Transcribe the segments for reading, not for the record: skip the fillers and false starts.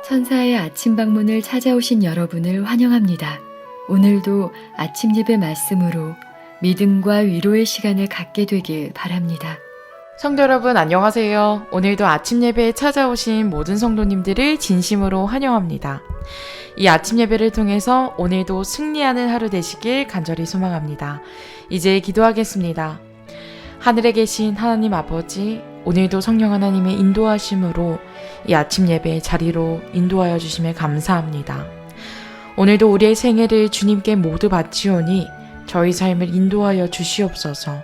천사의 아침 방문을 찾아오신 여러분을 환영합니다. 오늘도 아침 예배 말씀으로 믿음과 위로의 시간을 갖게 되길 바랍니다. 성도 여러분 안녕하세요. 오늘도 아침 예배에 찾아오신 모든 성도님들을 진심으로 환영합니다. 이 아침 예배를 통해서 오늘도 승리하는 하루 되시길 간절히 소망합니다. 이제 기도하겠습니다. 하늘에 계신 하나님 아버지, 오늘도 성령 하나님의 인도하심으로 이 아침 예배 자리로 인도하여 주심에 감사합니다. 오늘도 우리의 생애를 주님께 모두 바치오니 저희 삶을 인도하여 주시옵소서.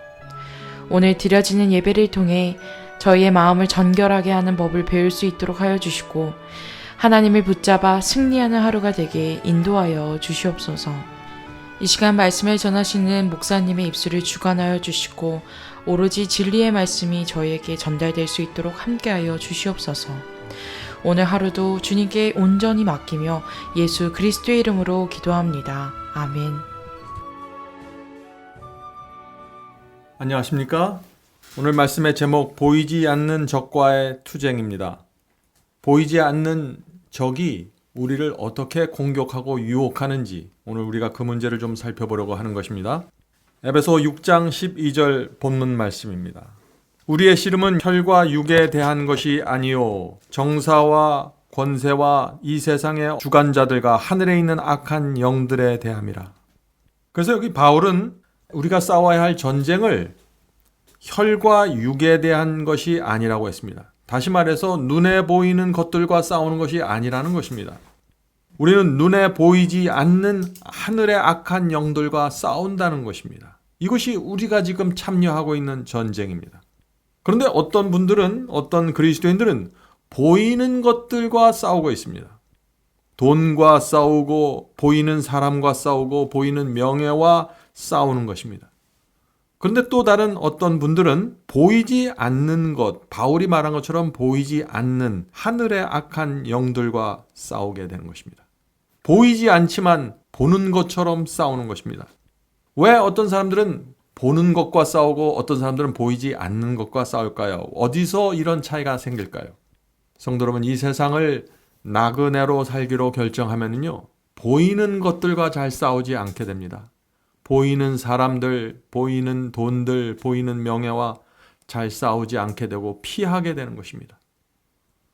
오늘 드려지는 예배를 통해 저희의 마음을 전결하게 하는 법을 배울 수 있도록 하여 주시고 하나님을 붙잡아 승리하는 하루가 되게 인도하여 주시옵소서. 이 시간 말씀을 전하시는 목사님의 입술을 주관하여 주시고 오로지 진리의 말씀이 저희에게 전달될 수 있도록 함께하여 주시옵소서. 오늘 하루도 주님께 온전히 맡기며 예수 그리스도의 이름으로 기도합니다. 아멘. 안녕하십니까? 오늘 말씀의 제목 보이지 않는 적과의 투쟁입니다. 보이지 않는 적이 우리를 어떻게 공격하고 유혹하는지 오늘 우리가 그 문제를 좀 살펴보려고 하는 것입니다. 에베소 6장 12절 본문 말씀입니다. 우리의 씨름은 혈과 육에 대한 것이 아니요 정사와 권세와 이 세상의 주관자들과 하늘에 있는 악한 영들에 대함이라. 그래서 여기 바울은 우리가 싸워야 할 전쟁을 혈과 육에 대한 것이 아니라고 했습니다. 다시 말해서 눈에 보이는 것들과 싸우는 것이 아니라는 것입니다. 우리는 눈에 보이지 않는 하늘의 악한 영들과 싸운다는 것입니다. 이것이 우리가 지금 참여하고 있는 전쟁입니다. 그런데 어떤 분들은, 어떤 그리스도인들은 보이는 것들과 싸우고 있습니다. 돈과 싸우고, 보이는 사람과 싸우고, 보이는 명예와 싸우는 것입니다. 그런데 또 다른 어떤 분들은 보이지 않는 것, 바울이 말한 것처럼 보이지 않는 하늘의 악한 영들과 싸우게 되는 것입니다. 보이지 않지만 보는 것처럼 싸우는 것입니다. 왜 어떤 사람들은 보는 것과 싸우고 어떤 사람들은 보이지 않는 것과 싸울까요? 어디서 이런 차이가 생길까요? 성도 여러분, 이 세상을 나그네로 살기로 결정하면요, 보이는 것들과 잘 싸우지 않게 됩니다. 보이는 사람들, 보이는 돈들, 보이는 명예와 잘 싸우지 않게 되고 피하게 되는 것입니다.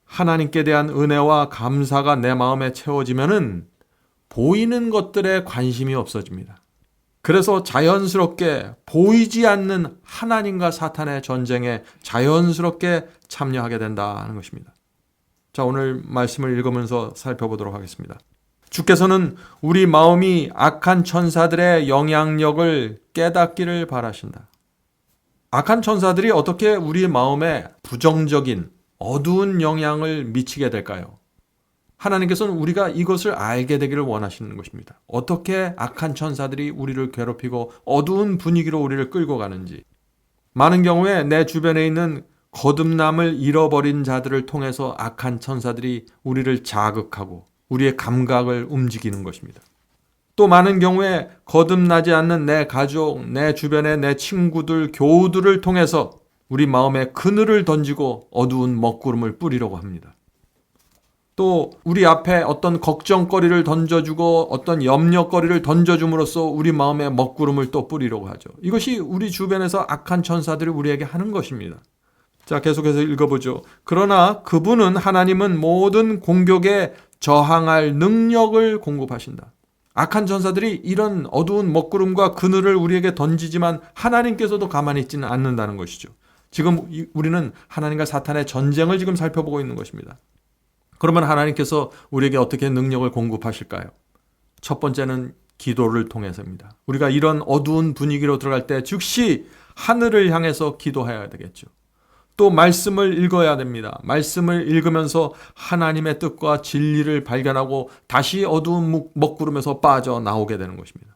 하나님께 대한 은혜와 감사가 내 마음에 채워지면은 보이는 것들에 관심이 없어집니다. 그래서 자연스럽게 보이지 않는 하나님과 사탄의 전쟁에 자연스럽게 참여하게 된다는 것입니다. 자, 오늘 말씀을 읽으면서 살펴보도록 하겠습니다. 주께서는 우리 마음이 악한 천사들의 영향력을 깨닫기를 바라신다. 악한 천사들이 어떻게 우리 마음에 부정적인 어두운 영향을 미치게 될까요? 하나님께서는 우리가 이것을 알게 되기를 원하시는 것입니다. 어떻게 악한 천사들이 우리를 괴롭히고 어두운 분위기로 우리를 끌고 가는지. 많은 경우에 내 주변에 있는 거듭남을 잃어버린 자들을 통해서 악한 천사들이 우리를 자극하고 우리의 감각을 움직이는 것입니다. 또 많은 경우에 거듭나지 않는 내 가족, 내 주변의 내 친구들, 교우들을 통해서 우리 마음에 그늘을 던지고 어두운 먹구름을 뿌리려고 합니다. 또 우리 앞에 어떤 걱정거리를 던져주고 어떤 염려거리를 던져줌으로써 우리 마음에 먹구름을 또 뿌리려고 하죠. 이것이 우리 주변에서 악한 천사들이 우리에게 하는 것입니다. 자, 계속해서 읽어보죠. 그러나 그분은, 하나님은 모든 공격에 저항할 능력을 공급하신다. 악한 천사들이 이런 어두운 먹구름과 그늘을 우리에게 던지지만 하나님께서도 가만히 있지는 않는다는 것이죠. 지금 우리는 하나님과 사탄의 전쟁을 지금 살펴보고 있는 것입니다. 그러면 하나님께서 우리에게 어떻게 능력을 공급하실까요? 첫 번째는 기도를 통해서입니다. 우리가 이런 어두운 분위기로 들어갈 때 즉시 하늘을 향해서 기도해야 되겠죠. 또 말씀을 읽어야 됩니다. 말씀을 읽으면서 하나님의 뜻과 진리를 발견하고 다시 어두운 먹구름에서 빠져나오게 되는 것입니다.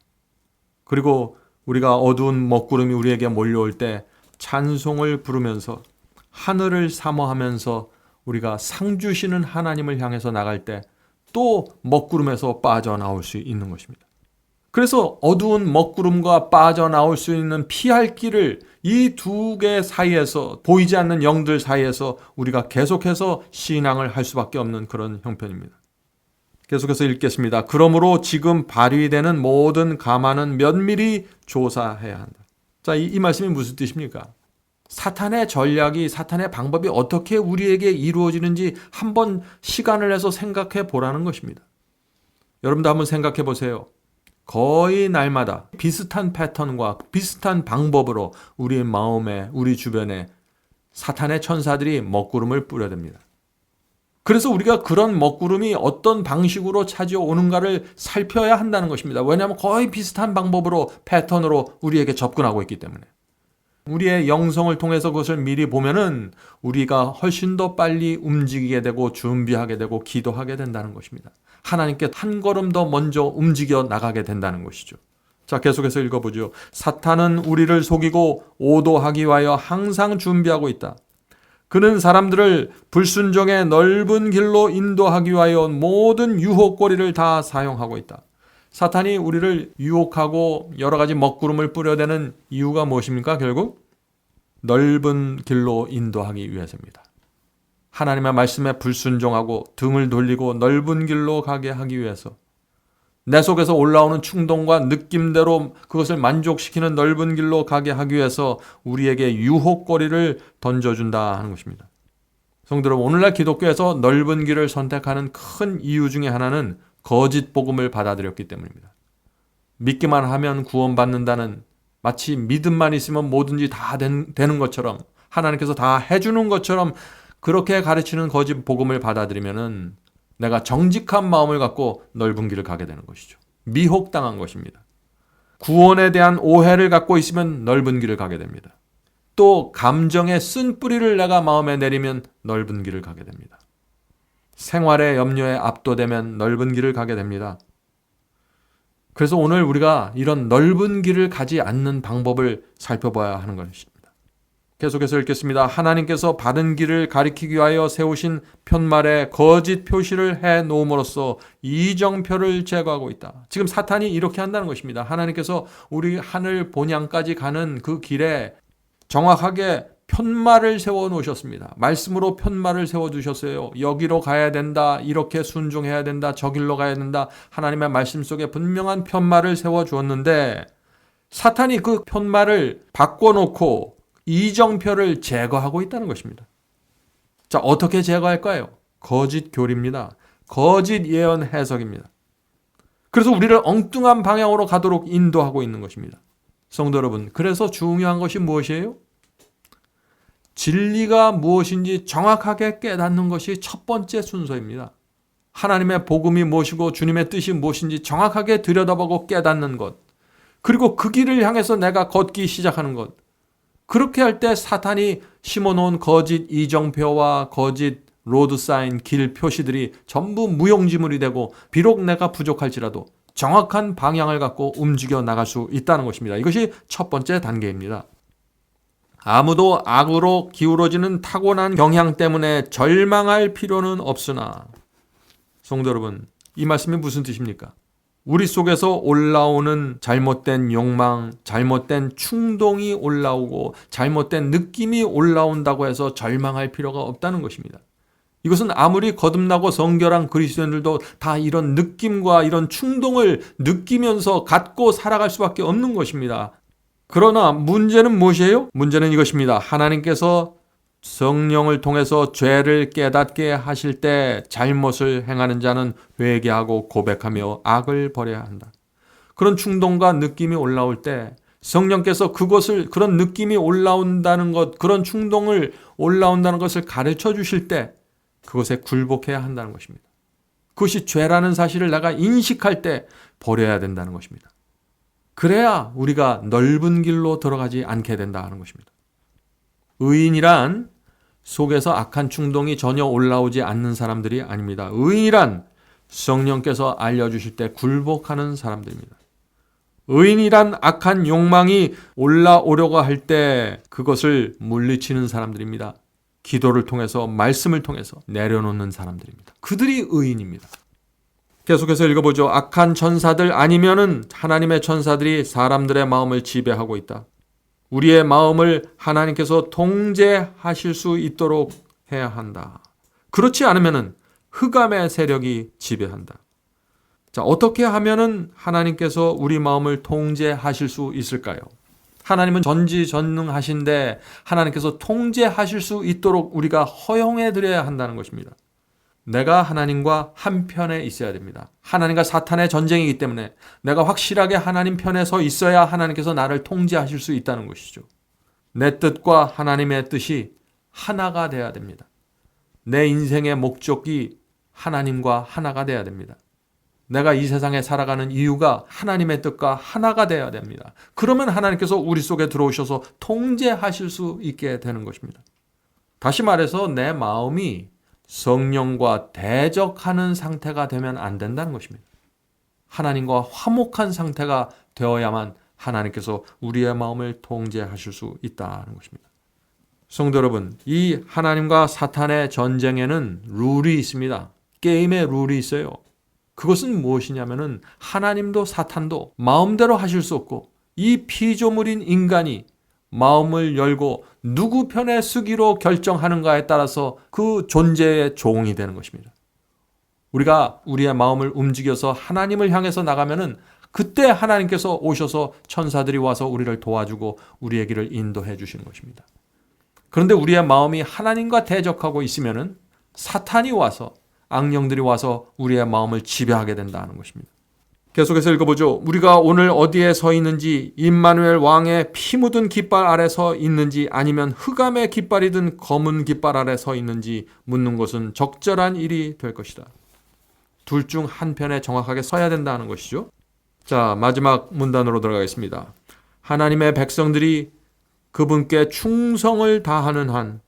그리고 우리가 어두운 먹구름이 우리에게 몰려올 때 찬송을 부르면서 하늘을 사모하면서 우리가 상 주시는 하나님을 향해서 나갈 때 또 먹구름에서 빠져나올 수 있는 것입니다. 그래서 어두운 먹구름과 빠져나올 수 있는 피할 길을 이 두 개 사이에서, 보이지 않는 영들 사이에서 우리가 계속해서 신앙을 할 수밖에 없는 그런 형편입니다. 계속해서 읽겠습니다. 그러므로 지금 발휘되는 모든 감화는 면밀히 조사해야 한다. 자, 이 말씀이 무슨 뜻입니까? 사탄의 전략이, 사탄의 방법이 어떻게 우리에게 이루어지는지 한번 시간을 내서 생각해 보라는 것입니다. 여러분도 한번 생각해 보세요. 거의 날마다 비슷한 패턴과 비슷한 방법으로 우리 마음에, 우리 주변에 사탄의 천사들이 먹구름을 뿌려댑니다. 그래서 우리가 그런 먹구름이 어떤 방식으로 찾아오는가를 살펴야 한다는 것입니다. 왜냐하면 거의 비슷한 방법으로, 패턴으로 우리에게 접근하고 있기 때문에. 우리의 영성을 통해서 그것을 미리 보면은 우리가 훨씬 더 빨리 움직이게 되고 준비하게 되고 기도하게 된다는 것입니다. 하나님께 한 걸음 더 먼저 움직여 나가게 된다는 것이죠. 자, 계속해서 읽어보죠. 사탄은 우리를 속이고 오도하기 위하여 항상 준비하고 있다. 그는 사람들을 불순종의 넓은 길로 인도하기 위하여 모든 유혹거리를 다 사용하고 있다. 사탄이 우리를 유혹하고 여러 가지 먹구름을 뿌려대는 이유가 무엇입니까? 결국 넓은 길로 인도하기 위해서입니다. 하나님의 말씀에 불순종하고 등을 돌리고 넓은 길로 가게 하기 위해서, 내 속에서 올라오는 충동과 느낌대로 그것을 만족시키는 넓은 길로 가게 하기 위해서 우리에게 유혹거리를 던져준다 하는 것입니다. 성도 여러분, 오늘날 기독교에서 넓은 길을 선택하는 큰 이유 중에 하나는 거짓 복음을 받아들였기 때문입니다. 믿기만 하면 구원받는다는, 마치 믿음만 있으면 뭐든지 다 되는 것처럼, 하나님께서 다 해주는 것처럼 그렇게 가르치는 거짓 복음을 받아들이면은 내가 정직한 마음을 갖고 넓은 길을 가게 되는 것이죠. 미혹당한 것입니다. 구원에 대한 오해를 갖고 있으면 넓은 길을 가게 됩니다. 또 감정의 쓴 뿌리를 내가 마음에 내리면 넓은 길을 가게 됩니다. 생활의 염려에 압도되면 넓은 길을 가게 됩니다. 그래서 오늘 우리가 이런 넓은 길을 가지 않는 방법을 살펴봐야 하는 것입니다. 계속해서 읽겠습니다. 하나님께서 바른 길을 가리키기 위하여 세우신 편말에 거짓 표시를 해 놓음으로써 이정표를 제거하고 있다. 지금 사탄이 이렇게 한다는 것입니다. 하나님께서 우리 하늘 본향까지 가는 그 길에 정확하게 편말을 세워 놓으셨습니다. 말씀으로 편말을 세워 두셨어요. 여기로 가야 된다. 이렇게 순종해야 된다. 저 길로 가야 된다. 하나님의 말씀 속에 분명한 편말을 세워 주었는데 사탄이 그 편말을 바꿔놓고 이정표를 제거하고 있다는 것입니다. 자, 어떻게 제거할까요? 거짓 교리입니다. 거짓 예언 해석입니다. 그래서 우리를 엉뚱한 방향으로 가도록 인도하고 있는 것입니다. 성도 여러분, 그래서 중요한 것이 무엇이에요? 진리가 무엇인지 정확하게 깨닫는 것이 첫 번째 순서입니다. 하나님의 복음이 무엇이고 주님의 뜻이 무엇인지 정확하게 들여다보고 깨닫는 것, 그리고 그 길을 향해서 내가 걷기 시작하는 것. 그렇게 할 때 사탄이 심어놓은 거짓 이정표와 거짓 로드사인, 길 표시들이 전부 무용지물이 되고 비록 내가 부족할지라도 정확한 방향을 갖고 움직여 나갈 수 있다는 것입니다. 이것이 첫 번째 단계입니다. 아무도 악으로 기울어지는 타고난 경향 때문에 절망할 필요는 없으나, 성도 여러분, 이 말씀이 무슨 뜻입니까? 우리 속에서 올라오는 잘못된 욕망, 잘못된 충동이 올라오고 잘못된 느낌이 올라온다고 해서 절망할 필요가 없다는 것입니다. 이것은 아무리 거듭나고 성결한 그리스도인들도 다 이런 느낌과 이런 충동을 느끼면서 갖고 살아갈 수밖에 없는 것입니다. 그러나 문제는 무엇이에요? 문제는 이것입니다. 하나님께서 성령을 통해서 죄를 깨닫게 하실 때 잘못을 행하는 자는 회개하고 고백하며 악을 버려야 한다. 그런 충동과 느낌이 올라올 때 성령께서 그것을, 그런 느낌이 올라온다는 것, 그런 충동을 올라온다는 것을 가르쳐 주실 때 그것에 굴복해야 한다는 것입니다. 그것이 죄라는 사실을 내가 인식할 때 버려야 된다는 것입니다. 그래야 우리가 넓은 길로 들어가지 않게 된다는 것입니다. 의인이란 속에서 악한 충동이 전혀 올라오지 않는 사람들이 아닙니다. 의인이란 성령께서 알려주실 때 굴복하는 사람들입니다. 의인이란 악한 욕망이 올라오려고 할 때 그것을 물리치는 사람들입니다. 기도를 통해서, 말씀을 통해서 내려놓는 사람들입니다. 그들이 의인입니다. 계속해서 읽어보죠. 악한 천사들 아니면은 하나님의 천사들이 사람들의 마음을 지배하고 있다. 우리의 마음을 하나님께서 통제하실 수 있도록 해야 한다. 그렇지 않으면은 흑암의 세력이 지배한다. 자, 어떻게 하면은 하나님께서 우리 마음을 통제하실 수 있을까요? 하나님은 전지전능하신데 하나님께서 통제하실 수 있도록 우리가 허용해 드려야 한다는 것입니다. 내가 하나님과 한편에 있어야 됩니다. 하나님과 사탄의 전쟁이기 때문에 내가 확실하게 하나님 편에 서 있어야 하나님께서 나를 통제하실 수 있다는 것이죠. 내 뜻과 하나님의 뜻이 하나가 돼야 됩니다. 내 인생의 목적이 하나님과 하나가 돼야 됩니다. 내가 이 세상에 살아가는 이유가 하나님의 뜻과 하나가 돼야 됩니다. 그러면 하나님께서 우리 속에 들어오셔서 통제하실 수 있게 되는 것입니다. 다시 말해서 내 마음이 성령과 대적하는 상태가 되면 안 된다는 것입니다. 하나님과 화목한 상태가 되어야만 하나님께서 우리의 마음을 통제하실 수 있다는 것입니다. 성도 여러분, 이 하나님과 사탄의 전쟁에는 룰이 있습니다. 게임의 룰이 있어요. 그것은 무엇이냐면은 하나님도 사탄도 마음대로 하실 수 없고 이 피조물인 인간이 마음을 열고 누구 편에 서기로 결정하는가에 따라서 그 존재의 종이 되는 것입니다. 우리가 우리의 마음을 움직여서 하나님을 향해서 나가면은 그때 하나님께서 오셔서 천사들이 와서 우리를 도와주고 우리의 길을 인도해 주시는 것입니다. 그런데 우리의 마음이 하나님과 대적하고 있으면은 사탄이 와서 악령들이 와서 우리의 마음을 지배하게 된다는 것입니다. 계속해서 읽어보죠. 우리가 오늘 어디에 서 있는지, 임마누엘 왕의 피 묻은 깃발 아래 서 있는지 아니면 흑암의 깃발이든 검은 깃발 아래 서 있는지 묻는 것은 적절한 일이 될 것이다. 둘 중 한 편에 정확하게 서야 된다는 것이죠. 자, 마지막 문단으로 들어가겠습니다. 하나님의 백성들이 그분께 충성을 다하는 한,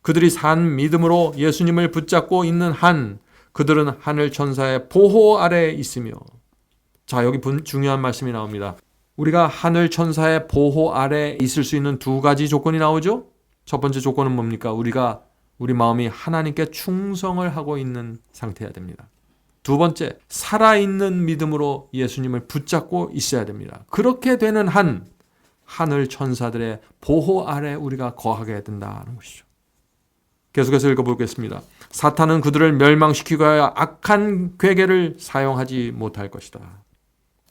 그들이 산 믿음으로 예수님을 붙잡고 있는 한, 그들은 하늘 천사의 보호 아래에 있으며. 자, 여기 중요한 말씀이 나옵니다. 우리가 하늘 천사의 보호 아래에 있을 수 있는 두 가지 조건이 나오죠. 첫 번째 조건은 뭡니까? 우리 마음이 하나님께 충성을 하고 있는 상태여야 됩니다. 두 번째, 살아있는 믿음으로 예수님을 붙잡고 있어야 됩니다. 그렇게 되는 한, 하늘 천사들의 보호 아래 우리가 거하게 된다는 것이죠. 계속해서 읽어보겠습니다. 사탄은 그들을 멸망시키고 악한 괴계를 사용하지 못할 것이다.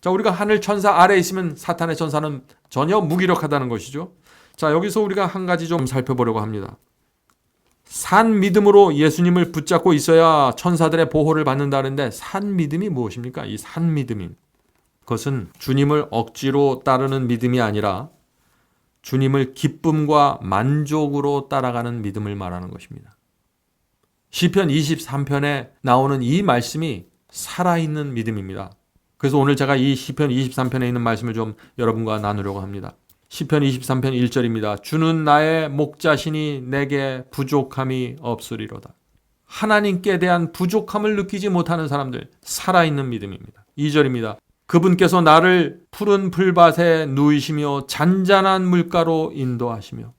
자, 우리가 하늘 천사 아래에 있으면 사탄의 천사는 전혀 무기력하다는 것이죠. 자, 여기서 우리가 한 가지 좀 살펴보려고 합니다. 산 믿음으로 예수님을 붙잡고 있어야 천사들의 보호를 받는다는데 산 믿음이 무엇입니까? 이 산 믿음이, 그것은 주님을 억지로 따르는 믿음이 아니라 주님을 기쁨과 만족으로 따라가는 믿음을 말하는 것입니다. 시편 23편에 나오는 이 말씀이 살아있는 믿음입니다. 그래서 오늘 제가 이 시편 23편에 있는 말씀을 좀 여러분과 나누려고 합니다. 시편 23편 1절입니다. 주는 나의 목자시니 내게 부족함이 없으리로다. 하나님께 대한 부족함을 느끼지 못하는 사람들, 살아있는 믿음입니다. 2절입니다. 그분께서 나를 푸른 풀밭에 누이시며 잔잔한 물가로 인도하시며.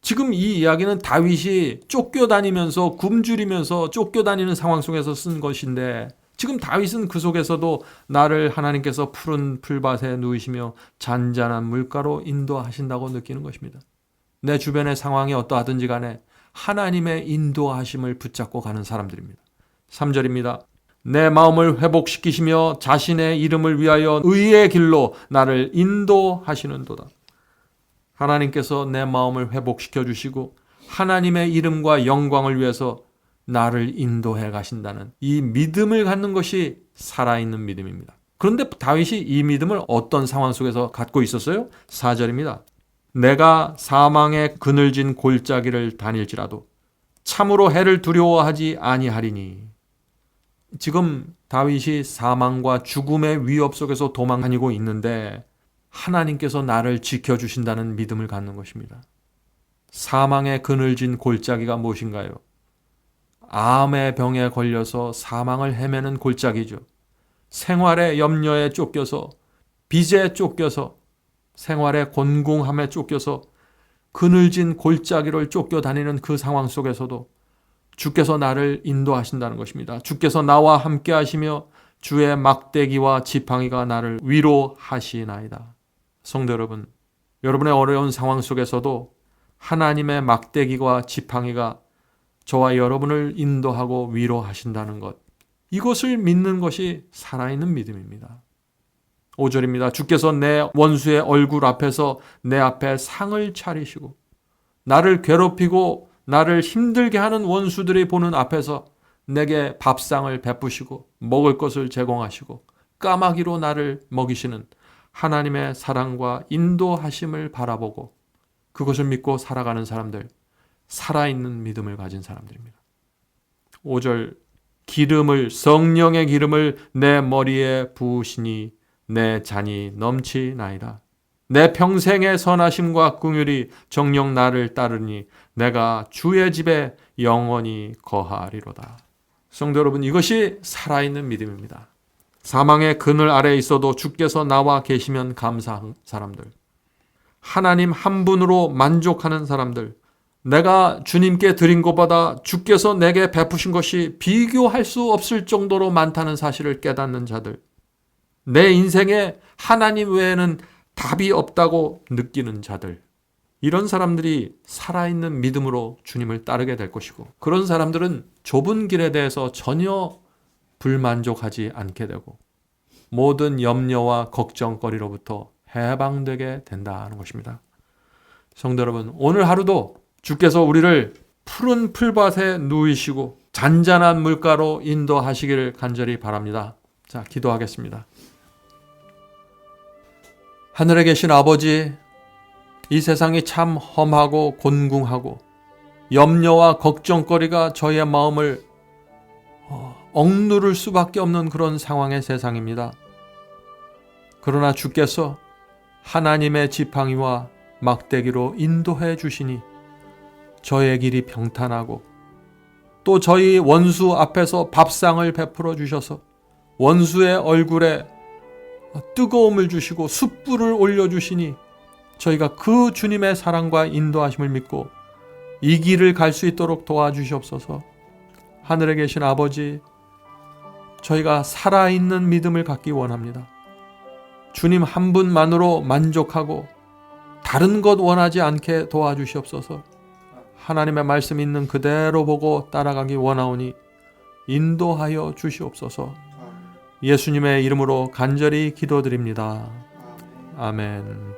지금 이 이야기는 다윗이 쫓겨다니면서 굶주리면서 쫓겨다니는 상황 속에서 쓴 것인데 지금 다윗은 그 속에서도 나를 하나님께서 푸른 풀밭에 누이시며 잔잔한 물가로 인도하신다고 느끼는 것입니다. 내 주변의 상황이 어떠하든지 간에 하나님의 인도하심을 붙잡고 가는 사람들입니다. 3절입니다. 내 마음을 회복시키시며 자신의 이름을 위하여 의의 길로 나를 인도하시는도다. 하나님께서 내 마음을 회복시켜 주시고 하나님의 이름과 영광을 위해서 나를 인도해 가신다는 이 믿음을 갖는 것이 살아있는 믿음입니다. 그런데 다윗이 이 믿음을 어떤 상황 속에서 갖고 있었어요? 4절입니다. 내가 사망의 그늘진 골짜기를 다닐지라도 참으로 해를 두려워하지 아니하리니. 지금 다윗이 사망과 죽음의 위협 속에서 도망다니고 있는데 하나님께서 나를 지켜주신다는 믿음을 갖는 것입니다. 사망의 그늘진 골짜기가 무엇인가요? 암의 병에 걸려서 사망을 헤매는 골짜기죠. 생활의 염려에 쫓겨서, 빚에 쫓겨서, 생활의 곤궁함에 쫓겨서 그늘진 골짜기를 쫓겨다니는 그 상황 속에서도 주께서 나를 인도하신다는 것입니다. 주께서 나와 함께 하시며 주의 막대기와 지팡이가 나를 위로하시나이다. 성도 여러분, 여러분의 어려운 상황 속에서도 하나님의 막대기와 지팡이가 저와 여러분을 인도하고 위로하신다는 것, 이것을 믿는 것이 살아있는 믿음입니다. 5절입니다. 주께서 내 원수의 얼굴 앞에서 내 앞에 상을 차리시고 나를 괴롭히고 나를 힘들게 하는 원수들이 보는 앞에서 내게 밥상을 베푸시고 먹을 것을 제공하시고 까마귀로 나를 먹이시는 하나님의 사랑과 인도하심을 바라보고 그것을 믿고 살아가는 사람들, 살아있는 믿음을 가진 사람들입니다. 5절, 성령의 기름을 내 머리에 부으시니 내 잔이 넘치나이다. 내 평생의 선하심과 긍휼이 정녕 나를 따르니 내가 주의 집에 영원히 거하리로다. 성도 여러분, 이것이 살아있는 믿음입니다. 사망의 그늘 아래에 있어도 주께서 나와 계시면 감사한 사람들, 하나님 한 분으로 만족하는 사람들, 내가 주님께 드린 것보다 주께서 내게 베푸신 것이 비교할 수 없을 정도로 많다는 사실을 깨닫는 자들, 내 인생에 하나님 외에는 답이 없다고 느끼는 자들, 이런 사람들이 살아있는 믿음으로 주님을 따르게 될 것이고, 그런 사람들은 좁은 길에 대해서 전혀 불만족하지 않게 되고 모든 염려와 걱정거리로부터 해방되게 된다는 것입니다. 성도 여러분, 오늘 하루도 주께서 우리를 푸른 풀밭에 누이시고 잔잔한 물가로 인도하시기를 간절히 바랍니다. 자, 기도하겠습니다. 하늘에 계신 아버지, 이 세상이 참 험하고 곤궁하고 염려와 걱정거리가 저희의 마음을 억누를 수밖에 없는 그런 상황의 세상입니다. 그러나 주께서 하나님의 지팡이와 막대기로 인도해 주시니 저의 길이 평탄하고 또 저희 원수 앞에서 밥상을 베풀어 주셔서 원수의 얼굴에 뜨거움을 주시고 숯불을 올려주시니 저희가 그 주님의 사랑과 인도하심을 믿고 이 길을 갈 수 있도록 도와주시옵소서. 하늘에 계신 아버지, 저희가 살아있는 믿음을 갖기 원합니다. 주님 한 분만으로 만족하고 다른 것 원하지 않게 도와주시옵소서. 하나님의 말씀 있는 그대로 보고 따라가기 원하오니 인도하여 주시옵소서. 예수님의 이름으로 간절히 기도드립니다. 아멘.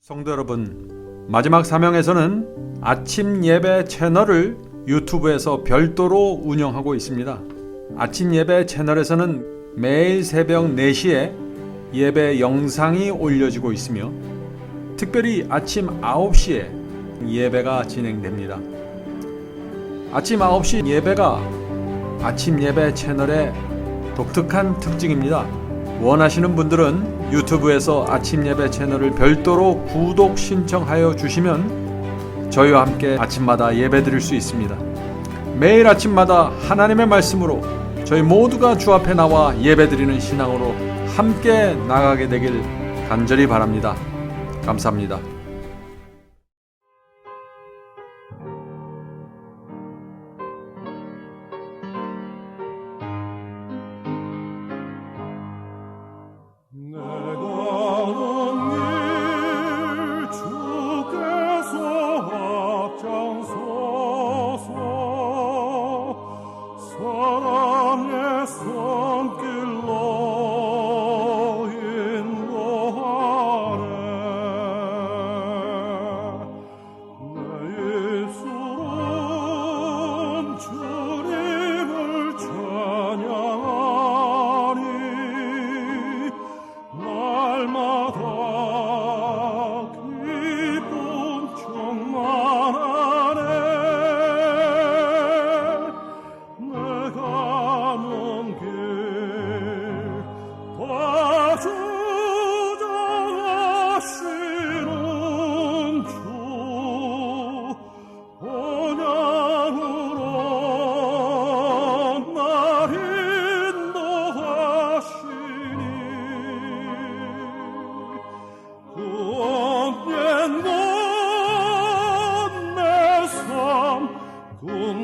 성도 여러분, 마지막 사명에서는 아침 예배 채널을 유튜브에서 별도로 운영하고 있습니다. 아침 예배 채널에서는 매일 새벽 4시에 예배 영상이 올려지고 있으며 특별히 아침 9시에 예배가 진행됩니다. 아침 9시 예배가 아침 예배 채널의 독특한 특징입니다. 원하시는 분들은 유튜브에서 아침 예배 채널을 별도로 구독 신청하여 주시면 저희와 함께 아침마다 예배 드릴 수 있습니다. 매일 아침마다 하나님의 말씀으로 저희 모두가 주 앞에 나와 예배 드리는 신앙으로 함께 나가게 되길 간절히 바랍니다. 감사합니다. 내 삶